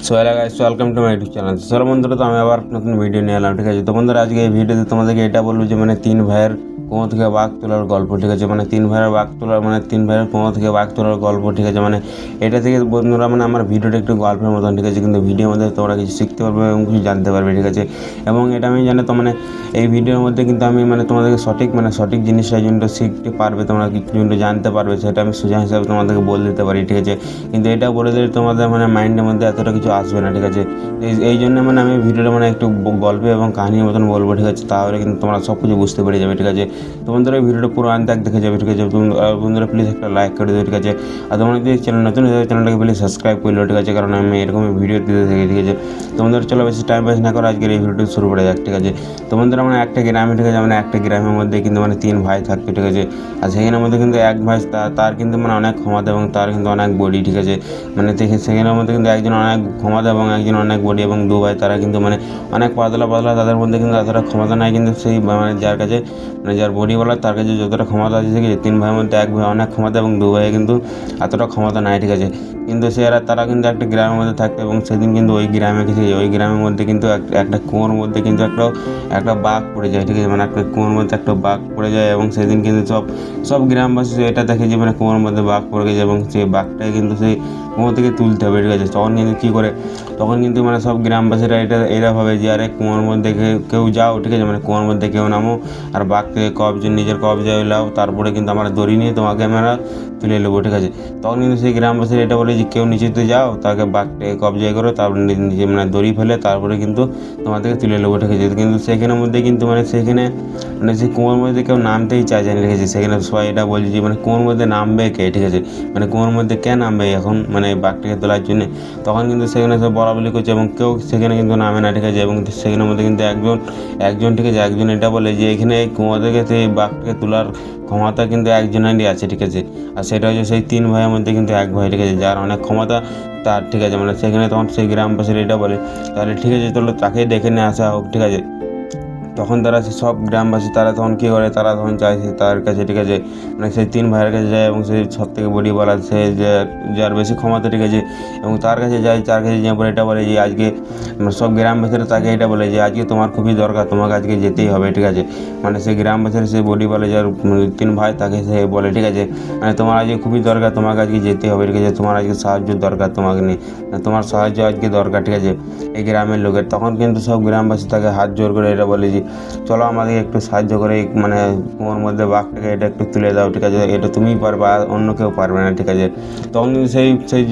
So hello guys, welcome to my YouTube channel. চলো বন্ধুরা, তো আমি আবার নতুন ভিডিও নিয়ে এলাম। ঠিক আছে, তো বন্ধুরা আজকে এই ভিডিওতে তোমাদেরকে এটা বলবো যে তিন ভাইয়ের কুয়ো থেকে বাঘ তোলার গল্প। ঠিক আছে, তিন ভাইয়ের বাঘ তোলার তিন ভাইয়ের কুয়ো থেকে বাঘ তোলার গল্প। ঠিক আছে, এটা থেকে বন্ধুরা আমার ভিডিওটা একটু গল্পের মতন। ঠিক আছে, কিন্তু ভিডিওর মধ্যে তোমরা কিছু শিখতে পারবে এবং কিছু জানতে পারবে। ঠিক আছে, এবং এটা আমি জানি তো এই ভিডিওর মধ্যে কিন্তু আমি তোমাদেরকে সঠিক জিনিসটা জন্য শিখতে পারবে, তোমরা কিছু জানতে পারবে, সেটা আমি সোজা হিসাবে তোমাদেরকে বলে দিতে পারি। ঠিক আছে, কিন্তু এটা বলে দিলে তোমাদের মাইন্ডের মধ্যে এতটা কিছু আসবে না। ঠিক আছে, এই জন্য আমি ভিডিওটা একটু গল্প এবং কাহিনীর মতন বলবো। ঠিক আছে, তাহলে কিন্তু তোমরা সব কিছু বুঝতে পেরে যাবে। ঠিক আছে, তো বন্ধুরা এই ভিডিওটা পুরো আনতে দেখে যাবে। ঠিক আছে, বন্ধুরা প্লিজ একটা লাইক করে দেবে। ঠিক আছে, আর তোমরা যদি চ্যানেল নতুন হয়ে চ্যানেলটাকে প্লিজ সাবস্ক্রাইব করলো। ঠিক আছে, কারণ আমি এরকম ভিডিও দিতে থাকি। ঠিক আছে, তো বন্ধুরা চলো বেশি টাইম পাস না করে আজকের এই ভিডিওটি শুরু করা যাক। ঠিক আছে, তো বন্ধুরা একটা গ্রামে, ঠিক আছে, একটা গ্রামের মধ্যে কিন্তু তিন ভাই থাকতো। ঠিক আছে, আর সেখানের মধ্যে কিন্তু এক ভাই তার কিন্তু অনেক ক্ষমতা এবং তার কিন্তু অনেক বডি। ঠিক আছে, সেখানের মধ্যে কিন্তু একজন অনেক ক্ষমতা এবং একজন অনেক বডি, এবং দু ভাই তারা কিন্তু অনেক পাতলা তাদের মধ্যে কিন্তু এতটা ক্ষমতা নাই। কিন্তু সেই যার কাছে যার বডিওয়ালা তার কাছে যতটা ক্ষমতা আছে, ঠিক আছে, তিন ভাইয়ের মধ্যে এক ভাই অনেক ক্ষমতা এবং দু ভাইয়ে কিন্তু এতটা ক্ষমতা নাই। ঠিক আছে, কিন্তু তারা কিন্তু একটা গ্রামের মধ্যে থাকতো, এবং সেদিন কিন্তু ওই গ্রামের মধ্যে কিন্তু একটা কুয়োর মধ্যে কিন্তু একটা বাঘ পড়ে যায়। ঠিক আছে, একটা কুয়োর মধ্যে একটা বাঘ পড়ে যায়, এবং সেদিন কিন্তু সব গ্রামবাসী এটা দেখে যে কুয়োর মধ্যে বাঘ পড়ে গেছে, এবং সেই বাঘটাকে কিন্তু সেই কুয়ো থেকে তুলতে হবে। ঠিক আছে, তখন কিন্তু কী করে, তখন কিন্তু সব গ্রামবাসীরা এরা ভাবে যে আরে কুয়োর মধ্যে কেউ যাও। ঠিক আছে, কুয়োর মধ্যে কেউ নামো আর বাঘকে নিজের কবজায় লাও, তারপরে কিন্তু আমরা দড়ি নিয়ে তোমাকে আমরা তুলে নেবো। ঠিক আছে, তখন কিন্তু সেই গ্রামবাসীরা এটা বলে যে কেউ নিচেতে যাও, তাকে বাঘটাকে কবজায় করো, তারপরে নিজে দড়ি ফেলে তারপরে কিন্তু তোমাদেরকে তুলে নেবো। ঠিক আছে, কিন্তু সেখানের মধ্যে কিন্তু সেখানে সেই কুয়োর মধ্যে কেউ নামতেই চাইছে না। ঠিক আছে, সেখানে সবাই এটা বলছে যে কুয়োর মধ্যে নামবে কে। ঠিক আছে, কুয়োর মধ্যে কে নামবে এখন বাঘটাকে তোলার জন্য। তখন কিন্তু সেখানে সব বলাবলি করছে এবং কেউ সেখানে কিন্তু নামে না। ঠিক আছে, এবং সেখানের মধ্যে কিন্তু একজন ঠিক আছে, একজন এটা বলে যে এখানে এই কুয়ো থেকে সেই বাঘটাকে তোলার ক্ষমতা কিন্তু একজনেরই আছে। ঠিক আছে, আর সেটা হচ্ছে সেই তিন ভাইয়ের মধ্যে কিন্তু এক ভাই। ঠিক আছে, যার অনেক ক্ষমতা তার। ঠিক আছে, সেখানে তখন সেই গ্রামবাসীরা এটা বলে তাহলে ঠিক আছে চলো তাকেই ডেকে নিয়ে আসা হোক। ঠিক আছে, তখন তারা সব গ্রামবাসী তারা তখন কী করে, তারা তখন চাইছে তার কাছে। ঠিক আছে, সেই তিন ভাইয়ের কাছে যায়, এবং সেই সব থেকে বড়ি বলা সে যার বেশি ক্ষমতা। ঠিক আছে, এবং তার কাছে যায়, তার কাছে যেয়ে পরে এটা বলে যে আজকে সব গ্রামবাসীরা তাকে এটা বলে যে আজকে তোমার খুবই দরকার, তোমাকে আজকে যেতেই হবে। ঠিক আছে, সেই গ্রামবাসীর সেই বডি বলে যার তিন ভাই তাকে সে বলে ঠিক আছে, তোমার আজকে খুবই দরকার, তোমাকে আজকে যেতেই হবে। ঠিক আছে, তোমার আজকে সাহায্য দরকার, তোমাকে নিয়ে তোমার সাহায্য আজকে দরকার। ঠিক আছে, এই গ্রামের লোকের। তখন কিন্তু সব গ্রামবাসী তাকে হাত জোর করে এটা বলে যে চলো আমাদের একটু সাহায্য করে কুয়োর মধ্যে বাঘটাকে এটা একটু তুলে দাও। ঠিক আছে, এটা তুমিই পারবে, আর অন্য কেউ পারবে না। ঠিক আছে, তখন কিন্তু সেই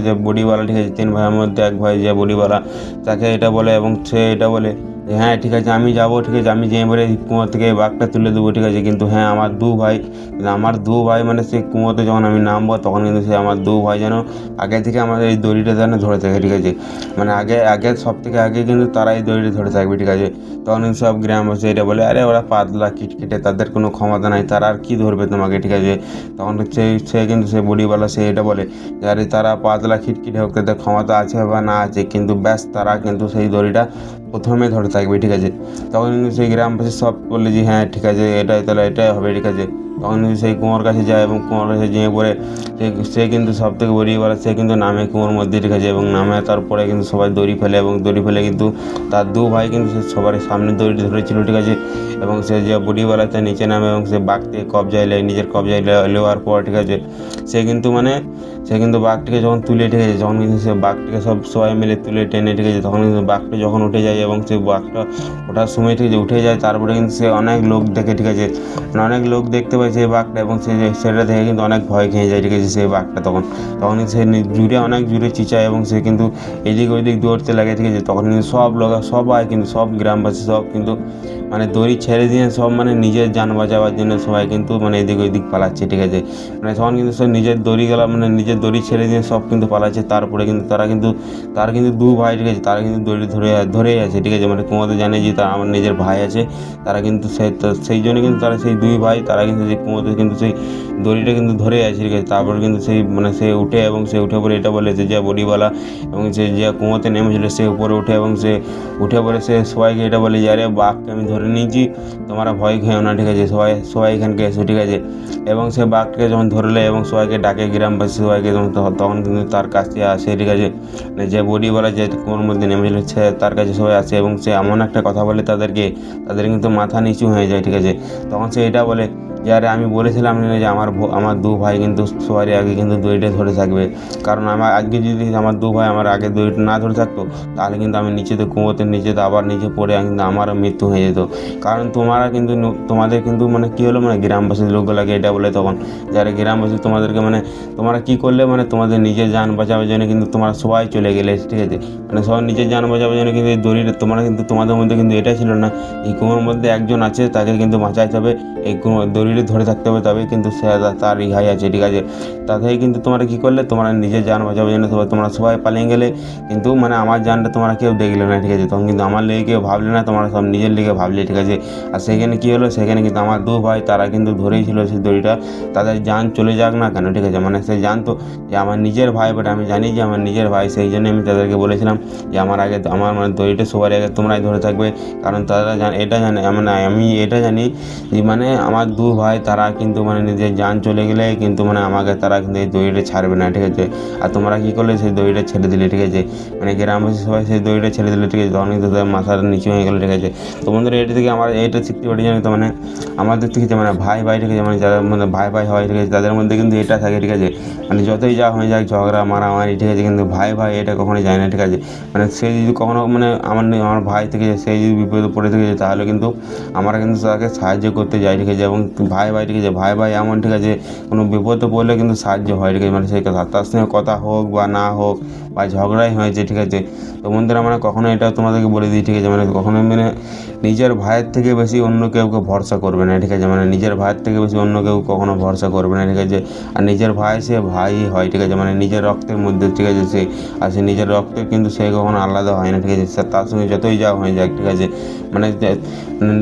যে বডিওয়ালা, ঠিক আছে, তিন ভাইয়ের মধ্যে এক ভাই যে বডিওয়ালা তাকে এটা বলে, এবং সে এটা বলে হ্যাঁ ঠিক আছে আমি যাবো। ঠিক আছে, আমি যেয়ে বলে কুয়ো থেকে বাঘটা তুলে দেবো। ঠিক আছে, কিন্তু হ্যাঁ আমার দু ভাই সেই কুয়োতে যখন আমি নামবো তখন কিন্তু আমার দু ভাই যেন আগে থেকে আমাদের এই দড়িটা যেন ধরে থাকে। ঠিক আছে, আগে সব থেকে আগে কিন্তু তারা এই দড়িটা ধরে থাকবে। ঠিক আছে, তখন সব গ্রামবাসী এটা বলে আরে ওরা পাতলা কিটকিটে, তাদের কোনো ক্ষমতা নাই, তারা আর কী ধরবে তোমাকে। ঠিক আছে, তখন সে কিন্তু সে বডিওয়ালা সে এটা বলে যে আরে তারা পাতলা খিটখিটে হোক, তাদের ক্ষমতা আছে বা না আছে, কিন্তু ব্যাস তারা কিন্তু সেই দড়িটা প্রথমে ধরে থাকবে। ঠিক আছে, তখন কিন্তু সেই গ্রামবাসী সব বললে যে হ্যাঁ ঠিক আছে তাহলে এটাই হবে। ঠিক আছে, তখন কিন্তু সেই কুয়োর কাছে যায়, এবং কুয়োর কাছে যেয়ে পড়ে সে কিন্তু সব থেকে বড়িওয়ালা সে কিন্তু নামে কুয়োর মধ্যে। ঠিক আছে, এবং নামে তারপরে কিন্তু সবাই দড়ি ফেলে, এবং দড়ি ফেলে কিন্তু তার দু ভাই কিন্তু সে সবার সামনে দড়িটা ধরেছিল। ঠিক আছে, এবং সে যে বডিওয়ালা সে নিচে নামে, এবং সে বাঘকে কবজায় নেয়, নিজের কবজায় নেওয়ার পর ঠিক আছে সে কিন্তু বাঘটিকে যখন তুলে, ঠিক আছে, যখন কিন্তু সে বাঘটিকে সবাই মিলে তুলে টেনে, ঠিক আছে, তখন কিন্তু বাঘটি যখন উঠে যায়, এবং সেই বাঘটা ওঠার সময় ঠিক আছে উঠে যায়, তারপরে কিন্তু সে অনেক লোক দেখে। ঠিক আছে, অনেক লোক দেখতে পায় সেই বাঘটা, এবং সেটা দেখে কিন্তু অনেক ভয় খেয়ে যায়। ঠিক আছে, সেই বাঘটা তখন সে অনেক জুড়ে চিচায়, এবং সে কিন্তু এদিক ওইদিক দৌড়তে লাগে। ঠিক আছে, তখন কিন্তু সবাই কিন্তু সব গ্রামবাসী সব কিন্তু দড়ি ছেড়ে দিয়ে সব নিজের যান বাঁচাবার জন্য সবাই কিন্তু এদিক ওইদিক পালাচ্ছে। ঠিক আছে, তখন কিন্তু সব নিজের দড়ি গেলা নিজের দড়ি ছেড়ে দিয়ে সব কিন্তু পালাচ্ছে। তারপরে কিন্তু তার কিন্তু দু ভাই, ঠিক আছে, তারা কিন্তু দড়ি ধরেই আছে। ঠিক আছে, কুয়োতে জানে যে তার আমার নিজের ভাই আছে, তারা কিন্তু সেই জন্য কিন্তু তারা সেই দুই ভাই তারা কিন্তু আছে, কুয়োতে কিন্তু সেই দড়িটা কিন্তু ধরে আছে, ঠিক আছে। তারপর কিন্তু সেই মানে সে উঠে এবং সে উঠে পড়ে এটা বলে যে বডিওয়ালা এবং সে যে কুয়োতে নেমেছিল সে উপরে উঠে এবং সে উঠে পড়ে সে সবাইকে এটা বলে যে আরে বাঘকে আমি ধরে নিয়েছি, তোমরা ভয় খেও না, ঠিক আছে, সবাই এখানকে এসো, ঠিক আছে। এবং সে বাঘকে যখন ধরলে এবং সবাইকে ডাকে, গ্রামবাসী সবাইকে তখন কিন্তু তার কাছে আসে, ঠিক আছে। মানে যে বডিওয়ালা যে কুয়োর মধ্যে নেমেছিল সে তার কাছে সবাই আসে এবং সে এমন একটা কথা বলে তাদের কিন্তু মাথা নিচু হয়ে যায়, ঠিক আছে। তখন সে এটা বলে যে আরে আমি বলেছিলাম না যে আমার দু ভাই কিন্তু সবারই আগে কিন্তু দড়িটা ধরে থাকবে, কারণ আমার আগে যদি আমার দু ভাই আমার আগে দড়িটা না ধরে থাকতো তাহলে কিন্তু আমি নিচেতে কুয়োতে নিচেতে আবার নিচে পড়ে কিন্তু আমারও মৃত্যু হয়ে যেত। কারণ তোমাদের কিন্তু মানে কী হলো, মানে গ্রামবাসীর লোকগুলোকে এটা বলে তখন যারা গ্রামবাসী তোমাদেরকে মানে তোমরা কী করলে, মানে তোমাদের নিজের যান বাঁচাবার জন্য কিন্তু তোমরা সবাই চলে গেলে, ঠিক আছে। মানে সবাই নিজের যান বাঁচাবার জন্য কিন্তু এই দড়িটা তোমাদের মধ্যে কিন্তু এটা ছিল না এই কুয়োর মধ্যে একজন আছে তাকে কিন্তু বাঁচাইতে হবে, এই দড়িটা ধরে থাকতে হবে, তবে কিন্তু সে তার রিহাই আছে, ঠিক আছে। তাতেই কিন্তু তোমরা কী করলে, তোমরা নিজের যান বাঁচাবার জন্য তোমরা সবাই পালিয়ে গেলে, কিন্তু মানে আমার জানটা তোমরা কেউ দেখলে না, ঠিক আছে। তখন কিন্তু আমার লেগে কেউ ভাবলে না, তোমরা সব নিজের লেগে ভাবলে, ঠিক আছে। আর সেখানে কী হলো, সেখানে কিন্তু আমার দু ভাই তারা কিন্তু ধরেই ছিল সেই দড়িটা, তাদের জান চলে যাক না কেন, ঠিক আছে। মানে সে জানতো যে আমার নিজের ভাই, বাট আমি জানি যে আমার নিজের ভাই, সেই জন্য আমি তাদেরকে বলেছিলাম যে আমার মানে দড়িটা সবার আগে তোমরাই ধরে থাকবে, কারণ তারা এটা জানে মানে আমি এটা জানি যে মানে আমার দু ভাই তারা কিন্তু মানে নিজের জান চলে গেলে কিন্তু মানে আমাকে তারা কিন্তু এই দড়িটা ছাড়বে না, ঠিক আছে। আর তোমরা কী করলে, সেই দড়িটা ছেড়ে দিলে, ঠিক আছে। মানে গ্রামবাসী সবাই সেই দড়িটা ছেড়ে দিলে, ঠিক আছে। তখন কিন্তু তাদের মাথার নিচু হয়ে গেলো, ঠিক আছে। তো বন্ধুরা এটা থেকে আমার এইটা শিখতে পারি জানি তো মানে আমাদের থেকে যে মানে ভাই ঠিক আছে, মানে যারা মানে ভাই হয়, ঠিক আছে, তাদের মধ্যে কিন্তু এটা থাকে, ঠিক আছে। মানে যতই যা হয়ে যাক ঝগড়া মারামারি, ঠিক আছে, কিন্তু ভাই এটা কখনোই যায় না, ঠিক আছে। মানে সে যদি কখনো মানে আমার ভাই থেকে সেই যদি বিপদে পড়ে থেকে যায় তাহলে কিন্তু আমরা কিন্তু তাকে সাহায্য করতে যাই, ঠিক আছে। এবং ভাই ঠিক আছে, ভাই এমন, ঠিক আছে, কোনো বিপদে পড়লে কিন্তু সাহায্য হয়, ঠিক আছে। মানে সেই কথা তার সঙ্গে কথা হোক বা না হোক বা ঝগড়াই হয়েছে, ঠিক আছে। তো বন্ধুরা মানে কখনো এটা তোমাদেরকে বলে দিই, ঠিক আছে, মানে কখনোই মানে নিজের ভাইয়ের থেকে বেশি অন্য কেউকে ভরসা করবে না, ঠিক আছে। মানে নিজের ভাইয়ের থেকে বেশি অন্য কেউ কখনো ভরসা করবে না, ঠিক আছে। আর নিজের ভাই সে ভাই হয়, ঠিক আছে, মানে নিজের রক্তের মধ্যে, ঠিক আছে। সে নিজের রক্তের কিন্তু সে কখনো আলাদা হয় না, ঠিক আছে। তার সঙ্গে যতই যা হয়ে যাক, ঠিক আছে। মানে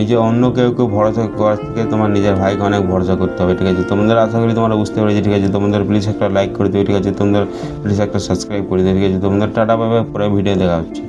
নিজে অন্য কেউ ভরসা করার থেকে তোমার নিজের ভাইকে অনেক ভরসা করতে হবে, ঠিক আছে। তোমাদের আশা করি তোমরা বুঝতে পেরেছি, ঠিক আছে। তোমাদের প্লিজ একটা লাইক করে দিও, ঠিক আছে। তোমাদের প্লিজ একটা সাবস্ক্রাইব করে দিও, ঠিক আছে। তোমাদের টাটা পাবে, পরে ভিডিও দেখা হচ্ছে।